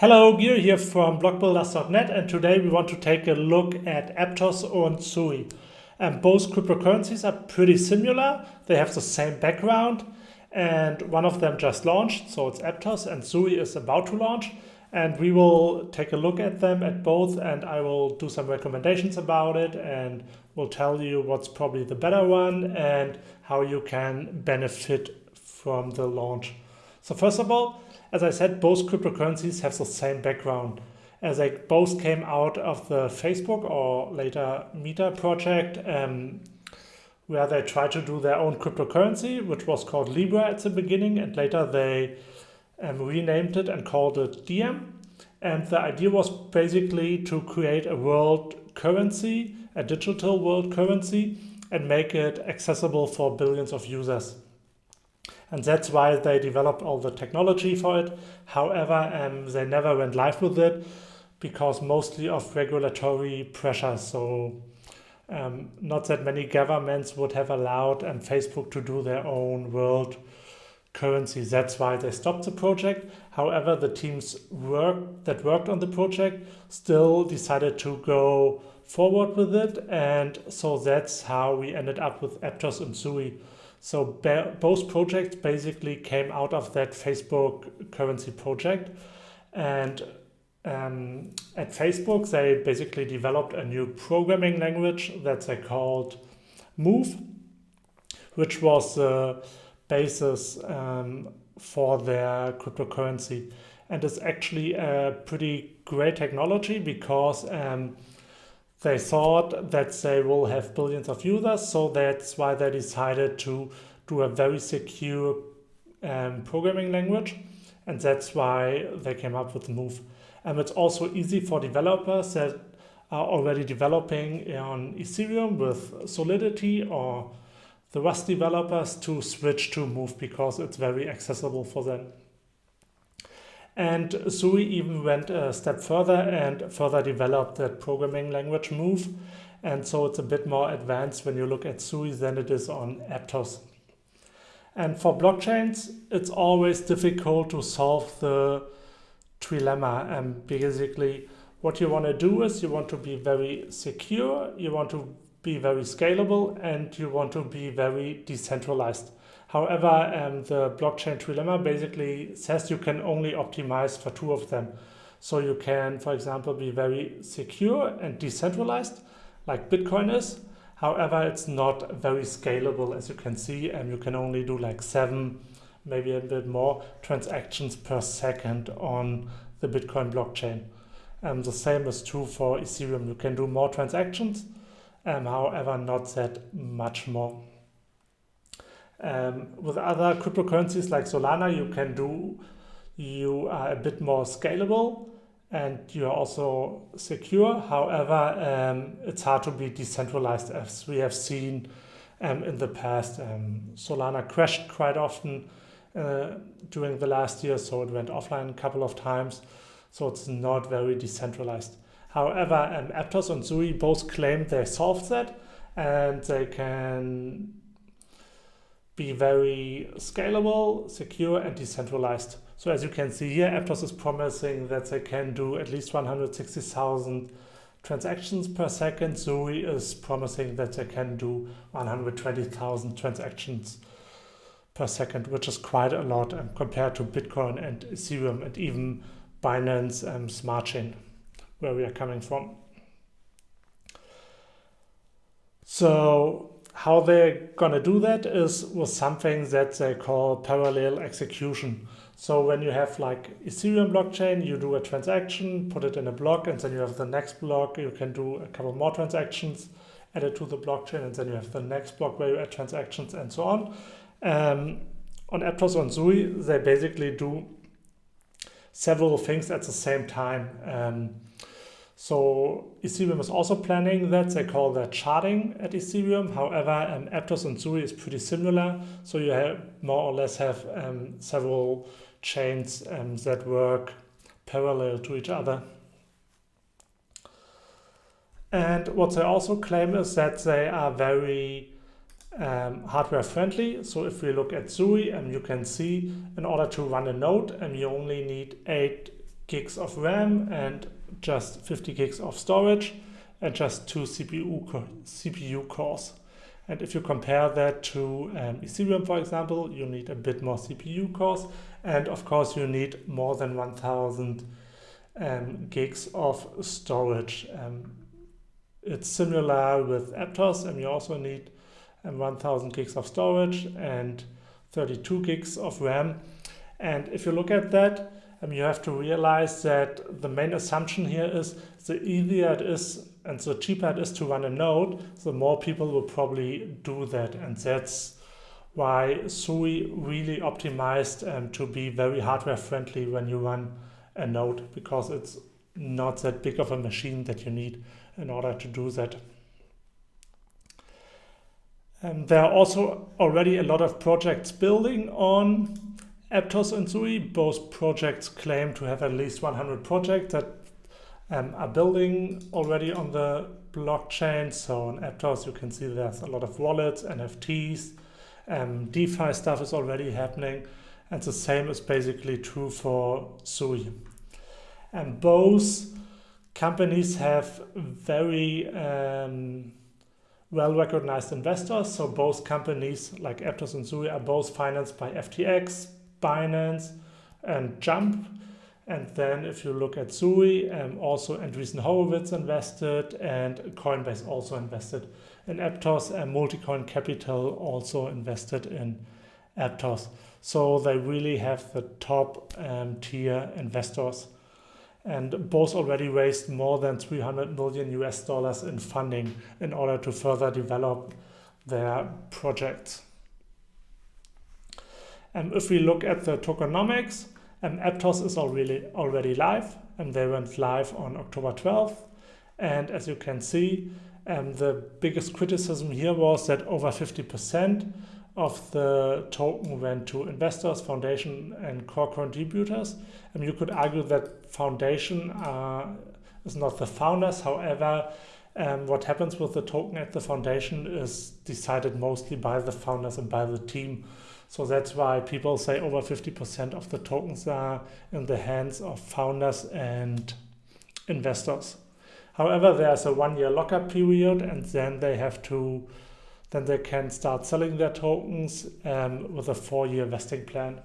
Hello, Gear here from blockbuilders.net, and today we want to take a look at APTOS and SUI. Both cryptocurrencies are pretty similar. They have the same background, and one of them just launched, so it's APTOS, and SUI is about to launch. And we will take a look at them at both, and I will do some recommendations about it, and will tell you what's probably the better one and how you can benefit from the launch. So first of all, as I said, both cryptocurrencies have the same background, as they both came out of the Facebook or later Meta project, where they tried to do their own cryptocurrency, which was called Libra at the beginning, and later they renamed it and called it Diem. And the idea was basically to create a world currency, a digital world currency, and make it accessible for billions of users. And that's why they developed all the technology for it. However, they never went live with it because mostly of regulatory pressure. So not that many governments would have allowed Facebook to do their own world currency. That's why they stopped the project. However, the teams that worked on the project still decided to go forward with it. And so that's how we ended up with APTOS and SUI. So both projects basically came out of that Facebook currency project. And at Facebook, they basically developed a new programming language that they called Move, which was the basis for their cryptocurrency. And it's actually a pretty great technology because they thought that they will have billions of users, so that's why they decided to do a very secure programming language, and that's why they came up with Move. And it's also easy for developers that are already developing on Ethereum with Solidity, or the Rust developers to switch to Move because it's very accessible for them. And SUI even went a step further and further developed that programming language Move. And so it's a bit more advanced when you look at SUI than it is on APTOS. And for blockchains, it's always difficult to solve the trilemma. And basically, what you want to do is you want to be very secure, you want to be very scalable, and you want to be very decentralized. However, the blockchain trilemma basically says you can only optimize for two of them. So you can, for example, be very secure and decentralized, like Bitcoin is. However, it's not very scalable, as you can see, and you can only do like 7, maybe a bit more transactions per second on the Bitcoin blockchain. The same is true for Ethereum. You can do more transactions, however, not that much more. With other cryptocurrencies like Solana, you are a bit more scalable and you are also secure. However, it's hard to be decentralized, as we have seen in the past. Solana crashed quite often during the last year, so it went offline a couple of times. So it's not very decentralized. However, APTOS and SUI both claim they solved that, and they can be very scalable, secure, and decentralized. So as you can see here, APTOS is promising that they can do at least 160,000 transactions per second. SUI is promising that they can do 120,000 transactions per second, which is quite a lot compared to Bitcoin and Ethereum and even Binance Smart Chain, where we are coming from. So how they're going to do that is with something that they call parallel execution. So when you have like Ethereum blockchain, you do a transaction, put it in a block, and then you have the next block. You can do a couple more transactions added to the blockchain, and then you have the next block where you add transactions and so on. On APTOS and SUI, they basically do several things at the same time. So Ethereum is also planning that. They call that sharding at Ethereum. However, APTOS and SUI is pretty similar. So you more or less have several chains that work parallel to each other. And what they also claim is that they are very hardware friendly. So if we look at SUI, you can see in order to run a node, you only need 8 gigs of RAM and just 50 gigs of storage and just 2 CPU cores. And if you compare that to Ethereum, for example, you need a bit more CPU cores, and of course you need more than 1000 gigs of storage. It's similar with APTOS, and you also need 1000 gigs of storage and 32 gigs of RAM. And if you look at that, you have to realize that the main assumption here is the easier it is and the cheaper it is to run a node, the more people will probably do that. And that's why SUI really optimized to be very hardware friendly when you run a node, because it's not that big of a machine that you need in order to do that. There are also already a lot of projects building on APTOS and SUI. Both projects claim to have at least 100 projects that are building already on the blockchain. So on APTOS you can see there's a lot of wallets, NFTs, DeFi stuff is already happening, and the same is basically true for SUI. And both companies have very well-recognized investors. So both companies like APTOS and SUI are both financed by FTX, Binance and Jump. And then if you look at SUI, also Andreessen Horowitz invested, and Coinbase also invested in APTOS, and Multicoin Capital also invested in APTOS. So they really have the top tier investors. And both already raised more than $300 million in funding in order to further develop their projects. If we look at the tokenomics, APTOS is already live, and they went live on October 12th. And as you can see, the biggest criticism here was that over 50% of the token went to investors, foundation, and core contributors. And you could argue that foundation is not the founders. However, what happens with the token at the foundation is decided mostly by the founders and by the team. So that's why people say over 50% of the tokens are in the hands of founders and investors. However, there's a 1-year lockup period, and then they can start selling their tokens with a 4-year vesting plan.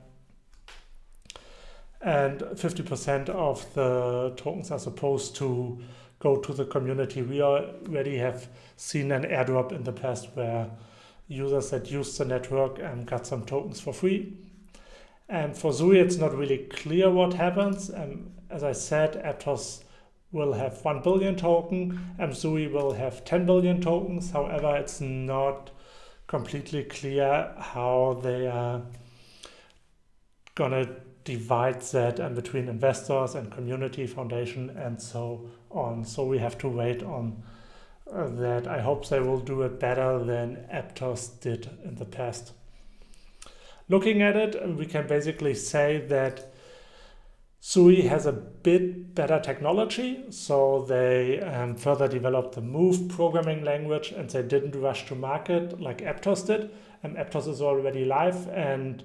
And 50% of the tokens are supposed to go to the community. We already have seen an airdrop in the past where users that used the network got some tokens for free. And for SUI, it's not really clear what happens. As I said, APTOS will have 1 billion token, and SUI will have 10 billion tokens. However, it's not completely clear how they are gonna divide that between investors and community, foundation, and so on. So we have to wait on that. I hope they will do it better than APTOS did in the past. Looking at it, we can basically say that SUI has a bit better technology. So they further developed the Move programming language, and they didn't rush to market like APTOS did. APTOS is already live, and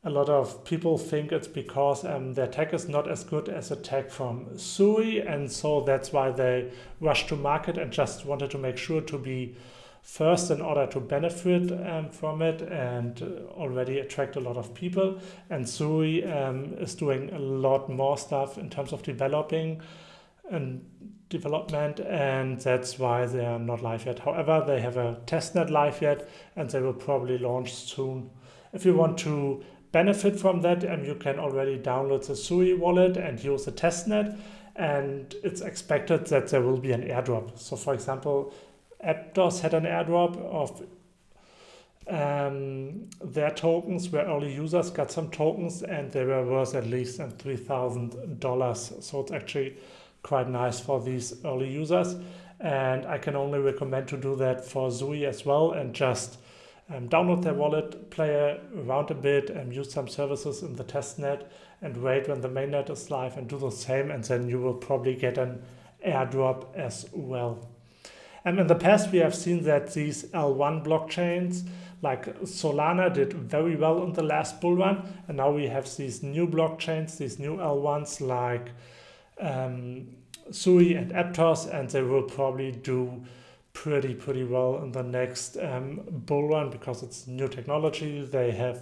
a lot of people think it's because their tech is not as good as the tech from SUI, and so that's why they rushed to market and just wanted to make sure to be first in order to benefit from it and already attract a lot of people. And SUI is doing a lot more stuff in terms of development, and that's why they are not live yet. However, they have a testnet live yet, and they will probably launch soon. If you want to benefit from that, you can already download the SUI wallet and use the testnet, and it's expected that there will be an airdrop. So for example, APTOS had an airdrop of their tokens where early users got some tokens, and they were worth at least $3,000. So it's actually quite nice for these early users, and I can only recommend to do that for SUI as well, and just download their wallet, play around a bit, and use some services in the testnet, and wait when the mainnet is live and do the same, and then you will probably get an airdrop as well. In the past, we have seen that these L1 blockchains like Solana did very well in the last bull run, and now we have these new blockchains, these new L1s like SUI and APTOS, and they will probably do pretty well in the next bull run because it's new technology. They have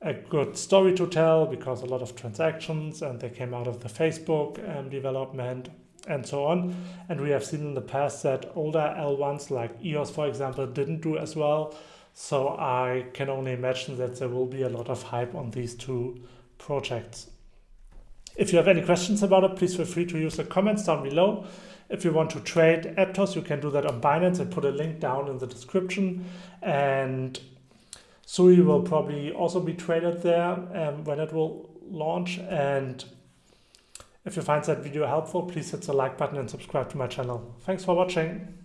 a good story to tell because a lot of transactions, and they came out of the Facebook development and so on. And we have seen in the past that older L1s like EOS, for example, didn't do as well. So I can only imagine that there will be a lot of hype on these two projects. If you have any questions about it, please feel free to use the comments down below. If you want to trade APTOS, you can do that on Binance. I put a link down in the description. And SUI will probably also be traded there when it will launch. And if you find that video helpful, please hit the like button and subscribe to my channel. Thanks for watching.